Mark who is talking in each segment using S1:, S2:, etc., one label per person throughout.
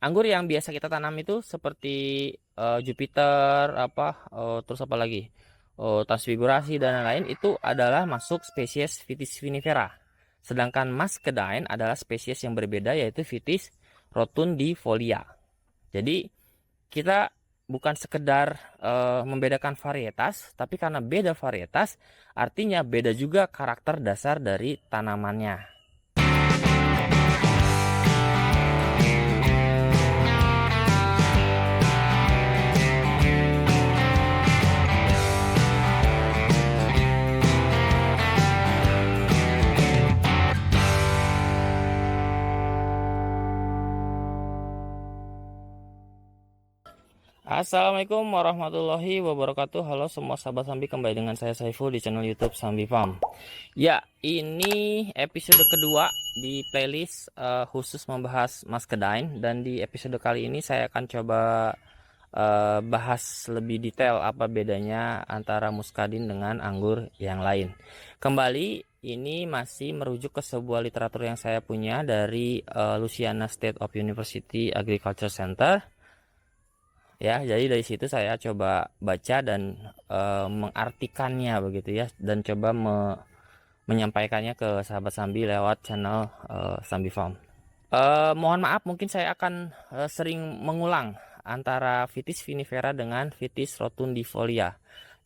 S1: Anggur yang biasa kita tanam itu seperti Jupiter, terus apa lagi? Transfigurasi dan lain-lain itu adalah masuk spesies Vitis vinifera. Sedangkan Muscadine adalah spesies yang berbeda yaitu Vitis rotundifolia. Jadi kita bukan sekedar membedakan varietas, tapi karena beda varietas, artinya beda juga karakter dasar dari tanamannya. Assalamualaikum warahmatullahi wabarakatuh. Halo semua sahabat Sambi, kembali dengan saya Saiful di channel YouTube Sambi Farm. Ya, ini episode kedua di playlist khusus membahas Muscadine, dan di episode kali ini saya akan coba bahas lebih detail apa bedanya antara Muscadine dengan anggur yang lain. Kembali ini masih merujuk ke sebuah literatur yang saya punya dari Louisiana State of University Agriculture Center. Ya, jadi dari situ saya coba baca dan mengartikannya begitu ya, dan coba menyampaikannya ke sahabat Sambi lewat channel Sambi Farm. Mohon maaf, mungkin saya akan sering mengulang antara Vitis vinifera dengan Vitis rotundifolia.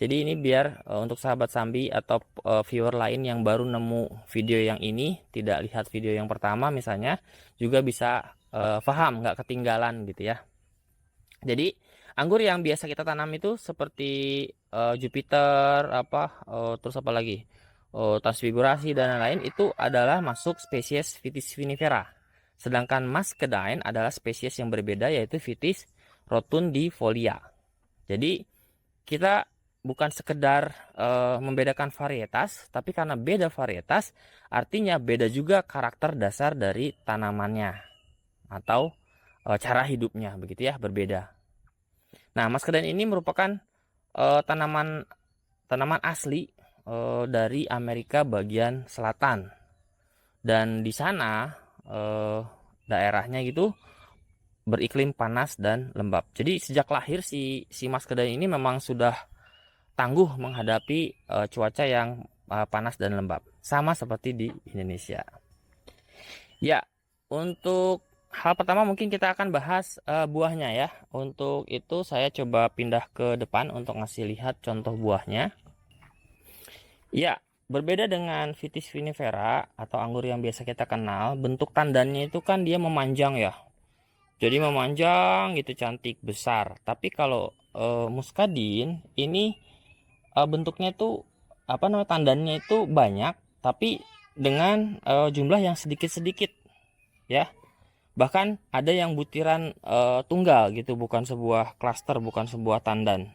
S1: Jadi ini biar untuk sahabat Sambi atau viewer lain yang baru nemu video yang ini, tidak lihat video yang pertama misalnya, juga bisa paham, nggak ketinggalan gitu ya. Jadi anggur yang biasa kita tanam itu seperti Jupiter, terus apa lagi, Transfigurasi dan lain-lain itu adalah masuk spesies Vitis vinifera. Sedangkan Muscadine adalah spesies yang berbeda yaitu Vitis rotundifolia. Jadi kita bukan sekedar membedakan varietas, tapi karena beda varietas, artinya beda juga karakter dasar dari tanamannya atau cara hidupnya begitu ya, berbeda. Nah, Muscadine ini merupakan tanaman asli dari Amerika bagian selatan, dan di sana daerahnya gitu beriklim panas dan lembab. Jadi sejak lahir si Muscadine ini memang sudah tangguh menghadapi cuaca yang panas dan lembab, sama seperti di Indonesia. Ya, untuk hal pertama mungkin kita akan bahas buahnya ya. Untuk itu saya coba pindah ke depan untuk ngasih lihat contoh buahnya. Ya, berbeda dengan Vitis vinifera atau anggur yang biasa kita kenal, bentuk tandannya itu kan dia memanjang ya. Jadi memanjang gitu, cantik, besar. Tapi kalau Muscadine ini bentuknya itu tandannya itu banyak, tapi dengan jumlah yang sedikit-sedikit ya. Bahkan ada yang butiran tunggal gitu, bukan sebuah klaster, bukan sebuah tandan.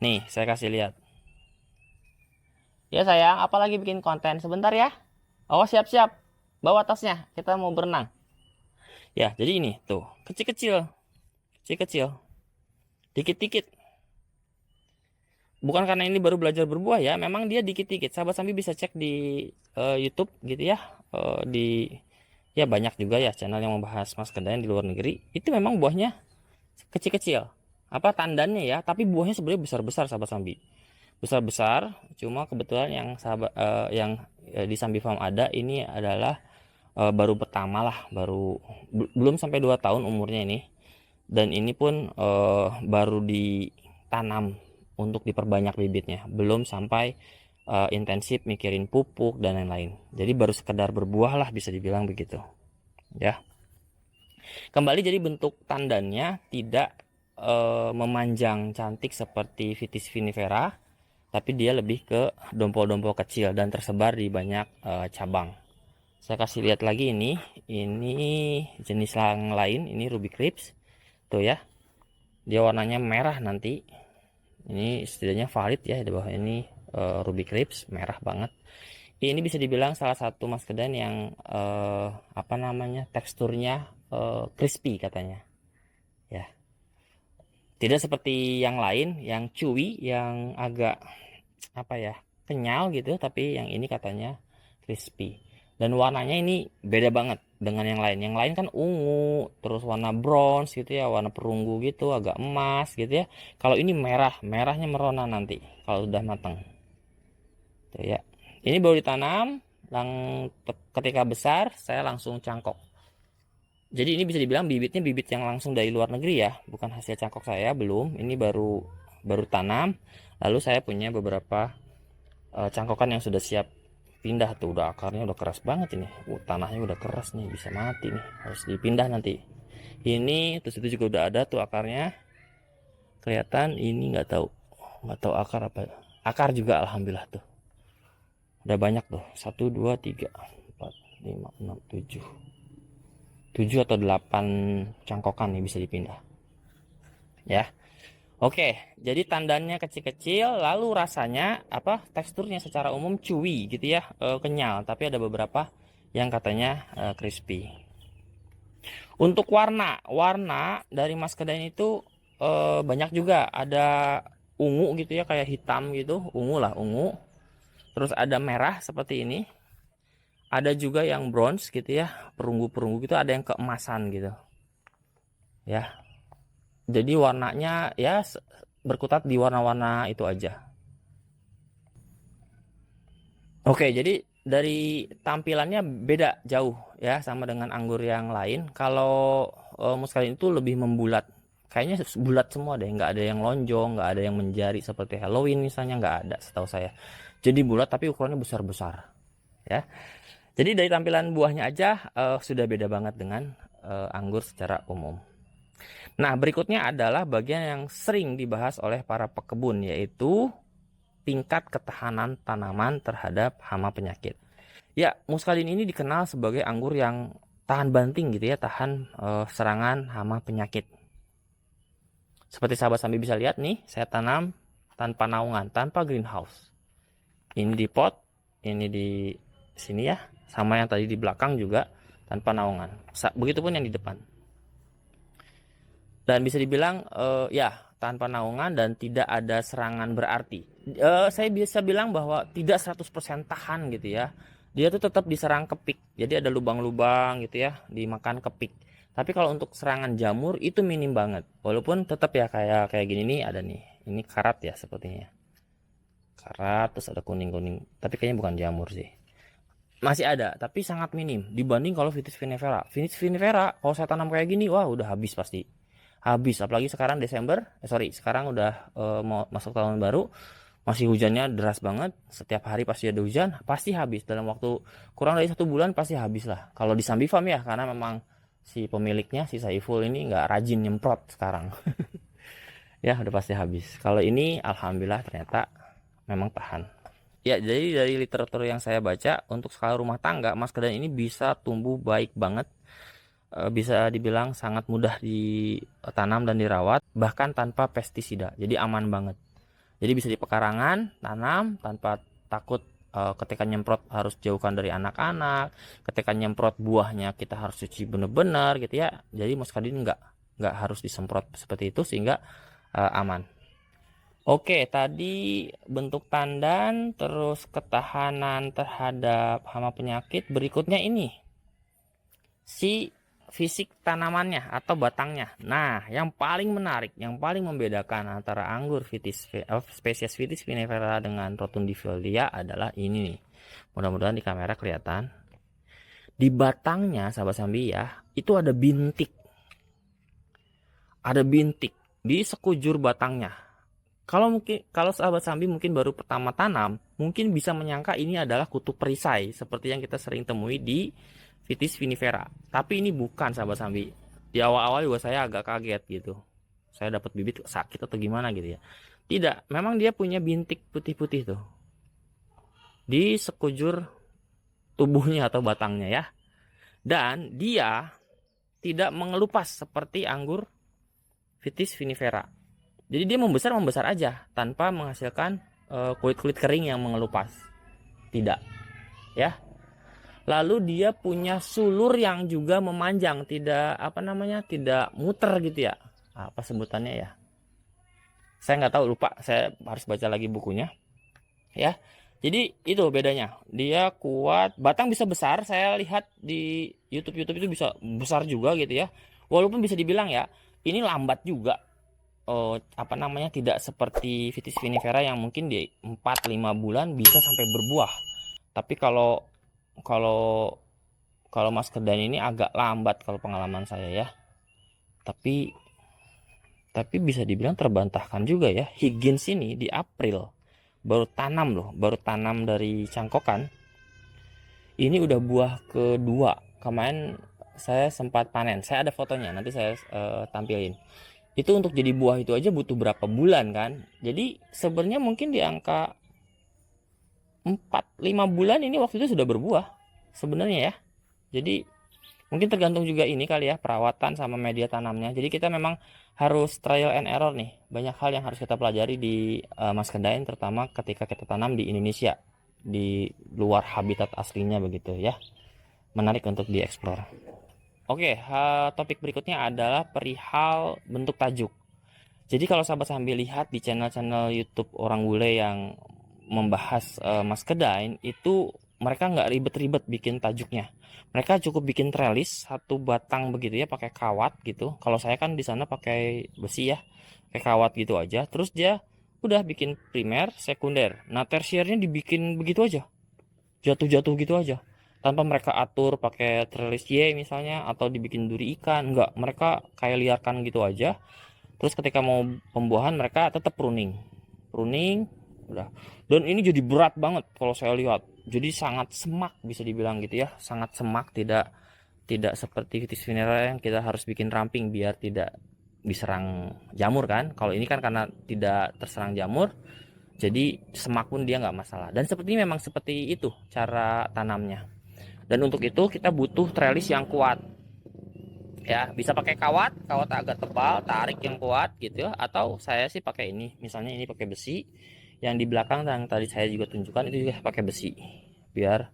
S1: Nih, saya kasih lihat. Ya sayang, apalagi bikin konten sebentar ya. Oh, siap-siap. Bawa tasnya, kita mau berenang. Ya, jadi ini tuh, kecil-kecil. Kecil-kecil. Dikit-dikit. Bukan karena ini baru belajar berbuah ya, memang dia dikit-dikit. Sahabat Sambi bisa cek di YouTube gitu ya. Ya banyak juga ya channel yang membahas Muscadine di luar negeri. Itu memang buahnya kecil-kecil. Tandannya ya, tapi buahnya sebenarnya besar-besar sahabat Sambi. Besar-besar, cuma kebetulan yang di Sambi Farm ada ini adalah baru pertama lah, belum sampai 2 tahun umurnya ini. Dan ini pun baru ditanam untuk diperbanyak bibitnya, belum sampai intensif mikirin pupuk dan lain-lain. Jadi baru sekedar berbuah lah, bisa dibilang begitu ya. Kembali, jadi bentuk tandannya tidak memanjang cantik seperti Vitis vinifera, tapi dia lebih ke dompol-dompol kecil dan tersebar di banyak cabang. Saya kasih lihat lagi, ini jenis yang lain, ini Ruby Crisp tuh ya, dia warnanya merah nanti. Ini setidaknya valid ya, di bawah ini Ruby Crisp merah banget. Ini bisa dibilang salah satu Muscadine yang teksturnya crispy katanya ya. Tidak seperti yang lain yang chewy, yang agak kenyal gitu, tapi yang ini katanya crispy. Dan warnanya ini beda banget. dengan yang lain. Yang lain kan ungu, terus warna bronze gitu ya, warna perunggu gitu, agak emas gitu ya. Kalau ini merah, merahnya merona nanti kalau sudah matang. Tuh ya. Ini baru ditanam, ketika besar saya langsung cangkok. Jadi ini bisa dibilang bibitnya bibit yang langsung dari luar negeri ya, bukan hasil cangkok saya, belum. Ini baru tanam. Lalu saya punya beberapa cangkokan yang sudah siap pindah tuh, udah akarnya udah keras banget ini. Tanahnya udah keras nih, bisa mati nih, harus dipindah nanti. Ini terus itu juga udah ada tuh akarnya. Kelihatan ini nggak tahu akar apa. Akar juga alhamdulillah tuh. Udah banyak tuh. 1 2 3 4 5 6 7 atau 8 cangkokan nih bisa dipindah. Ya. Oke, jadi tandannya kecil-kecil, lalu rasanya teksturnya secara umum chewy gitu ya, kenyal, tapi ada beberapa yang katanya crispy. Untuk warna dari muscadine itu banyak juga, ada ungu gitu ya, kayak hitam gitu, ungu. Terus ada merah seperti ini. Ada juga yang bronze gitu ya, perunggu-perunggu gitu, ada yang keemasan gitu. Ya. Jadi warnanya ya berkutat di warna-warna itu aja. Oke, jadi dari tampilannya beda jauh ya sama dengan anggur yang lain. Kalau muscadine itu lebih membulat. Kayaknya bulat semua deh, nggak ada yang lonjong, nggak ada yang menjari seperti Halloween misalnya, nggak ada setahu saya. Jadi bulat tapi ukurannya besar-besar. Ya. Jadi dari tampilan buahnya aja sudah beda banget dengan anggur secara umum. Nah, berikutnya adalah bagian yang sering dibahas oleh para pekebun, yaitu tingkat ketahanan tanaman terhadap hama penyakit. Ya, muscadine ini dikenal sebagai anggur yang tahan banting gitu ya, tahan serangan hama penyakit. Seperti sahabat sambil bisa lihat nih, saya tanam tanpa naungan, tanpa greenhouse. Ini di pot, ini di sini ya, sama yang tadi di belakang juga tanpa naungan. Begitupun yang di depan. Dan bisa dibilang ya tanpa naungan dan tidak ada serangan berarti. Saya bisa bilang bahwa tidak 100% tahan gitu ya. Dia tuh tetap diserang kepik. Jadi ada lubang-lubang gitu ya, dimakan kepik. Tapi kalau untuk serangan jamur itu minim banget. Walaupun tetap ya kayak gini nih ada nih. Ini karat ya sepertinya. Karat terus ada kuning-kuning. Tapi kayaknya bukan jamur sih. Masih ada, tapi sangat minim dibanding kalau Vitis vinifera. Vitis vinifera kalau saya tanam kayak gini, wah udah habis pasti. Habis, apalagi sekarang Desember, sekarang udah mau masuk tahun baru, masih hujannya deras banget, setiap hari pasti ada hujan, pasti habis dalam waktu kurang dari 1 bulan pasti habis lah. Kalau di Sambi Farm ya, karena memang si pemiliknya si Saiful ini nggak rajin nyemprot sekarang. Ya udah pasti habis. Kalau ini alhamdulillah ternyata memang tahan. Ya, jadi dari literatur yang saya baca, untuk skala rumah tangga, muscadine ini bisa tumbuh baik banget. Bisa dibilang sangat mudah ditanam dan dirawat, bahkan tanpa pestisida. Jadi aman banget. Jadi bisa di pekarangan, tanam tanpa takut ketika nyemprot harus jauhkan dari anak-anak. Ketika nyemprot buahnya kita harus cuci bener-bener gitu ya. Jadi muscadine nggak harus disemprot seperti itu sehingga aman. Oke, tadi bentuk tandan, terus ketahanan terhadap hama penyakit. Berikutnya ini, si fisik tanamannya atau batangnya. Nah, yang paling menarik, yang paling membedakan antara anggur spesies Vitis vinifera dengan rotundifolia adalah ini nih. Mudah-mudahan di kamera kelihatan. Di batangnya, sahabat Sambi ya, itu ada bintik. Ada bintik di sekujur batangnya. Kalau sahabat Sambi mungkin baru pertama tanam, mungkin bisa menyangka ini adalah kutu perisai seperti yang kita sering temui di Vitis vinifera. Tapi ini bukan sahabat Sambi. Di awal-awal juga saya agak kaget gitu. Saya dapat bibit sakit atau gimana gitu ya. Tidak, memang dia punya bintik putih-putih tuh di sekujur tubuhnya atau batangnya ya. Dan dia tidak mengelupas seperti anggur Vitis vinifera. Jadi dia membesar aja tanpa menghasilkan kulit-kulit kering yang mengelupas. Tidak. Ya. Lalu dia punya sulur yang juga memanjang, tidak tidak muter gitu ya. Apa sebutannya ya? Saya nggak tahu, lupa. Saya harus baca lagi bukunya. Ya. Jadi itu bedanya. Dia kuat, batang bisa besar. Saya lihat di YouTube itu bisa besar juga gitu ya. Walaupun bisa dibilang ya, ini lambat juga. Apa namanya, tidak seperti Vitis vinifera yang mungkin di 4-5 bulan bisa sampai berbuah. Tapi kalau kalau kalau Muscadine ini agak lambat kalau pengalaman saya ya. Tapi bisa dibilang terbantahkan juga ya. Higgins ini di April baru tanam loh, baru tanam dari cangkokan. Ini udah buah kedua. Kemarin saya sempat panen. Saya ada fotonya, nanti saya tampilin. Itu untuk jadi buah itu aja butuh berapa bulan kan. Jadi sebenarnya mungkin di angka 4-5 bulan ini waktu itu sudah berbuah sebenarnya ya. Jadi mungkin tergantung juga ini kali ya, perawatan sama media tanamnya. Jadi kita memang harus trial and error nih. Banyak hal yang harus kita pelajari di Muscadine, terutama ketika kita tanam di Indonesia, di luar habitat aslinya begitu ya. Menarik untuk dieksplor. Oke, topik berikutnya adalah perihal bentuk tajuk. Jadi kalau sahabat sambil lihat di channel-channel YouTube orang bule yang membahas Muscadine itu, mereka nggak ribet-ribet bikin tajuknya. Mereka cukup bikin trellis satu batang begitu ya, pakai kawat gitu. Kalau saya kan di sana pakai besi ya, pakai kawat gitu aja. Terus dia udah bikin primer, sekunder. Nah tersiernya dibikin begitu aja, jatuh-jatuh gitu aja, tanpa mereka atur pakai trellis Y misalnya, atau dibikin duri ikan. Enggak, mereka kayak liarkan gitu aja. Terus ketika mau pembuahan mereka tetap pruning udah. Dan ini jadi berat banget kalau saya lihat, jadi sangat semak bisa dibilang gitu ya, sangat semak. Tidak seperti Vitis vinifera yang kita harus bikin ramping biar tidak diserang jamur kan. Kalau ini kan karena tidak terserang jamur, jadi semak pun dia nggak masalah. Dan sepertinya memang seperti itu cara tanamnya. Dan untuk itu kita butuh trellis yang kuat ya. Bisa pakai kawat agak tebal, tarik yang kuat gitu ya. Atau saya sih pakai ini, misalnya ini pakai besi. Yang di belakang yang tadi saya juga tunjukkan itu juga pakai besi, biar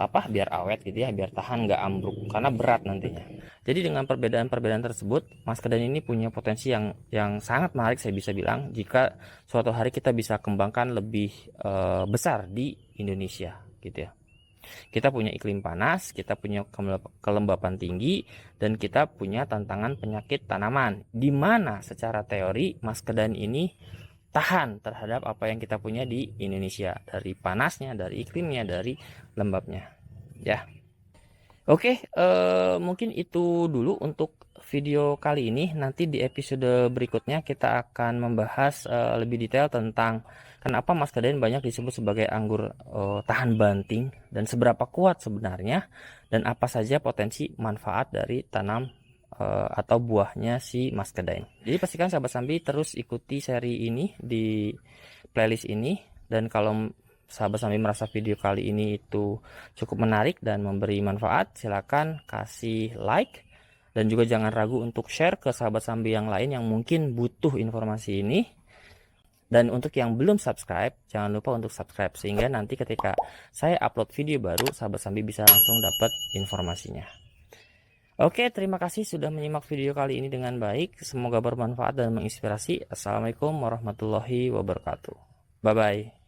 S1: biar awet gitu ya, biar tahan nggak ambruk karena berat nantinya. Jadi dengan perbedaan-perbedaan tersebut, Muscadine ini punya potensi yang sangat menarik, saya bisa bilang, jika suatu hari kita bisa kembangkan lebih besar di Indonesia gitu ya. Kita punya iklim panas, kita punya kelembapan tinggi, dan kita punya tantangan penyakit tanaman, di mana secara teori Muscadine ini tahan terhadap apa yang kita punya di Indonesia, dari panasnya, dari iklimnya, dari lembabnya ya. Oke, mungkin itu dulu untuk video kali ini. Nanti di episode berikutnya kita akan membahas lebih detail tentang kenapa Muscadine banyak disebut sebagai anggur tahan banting, dan seberapa kuat sebenarnya, dan apa saja potensi manfaat dari tanam atau buahnya si Muscadine. Jadi pastikan sahabat Sambi terus ikuti seri ini di playlist ini. Dan kalau sahabat Sambi merasa video kali ini itu cukup menarik dan memberi manfaat, silakan kasih like, dan juga jangan ragu untuk share ke sahabat Sambi yang lain yang mungkin butuh informasi ini. Dan untuk yang belum subscribe, jangan lupa untuk subscribe, sehingga nanti ketika saya upload video baru, sahabat Sambi bisa langsung dapat informasinya. Oke, terima kasih sudah menyimak video kali ini dengan baik. Semoga bermanfaat dan menginspirasi. Assalamualaikum warahmatullahi wabarakatuh. Bye-bye.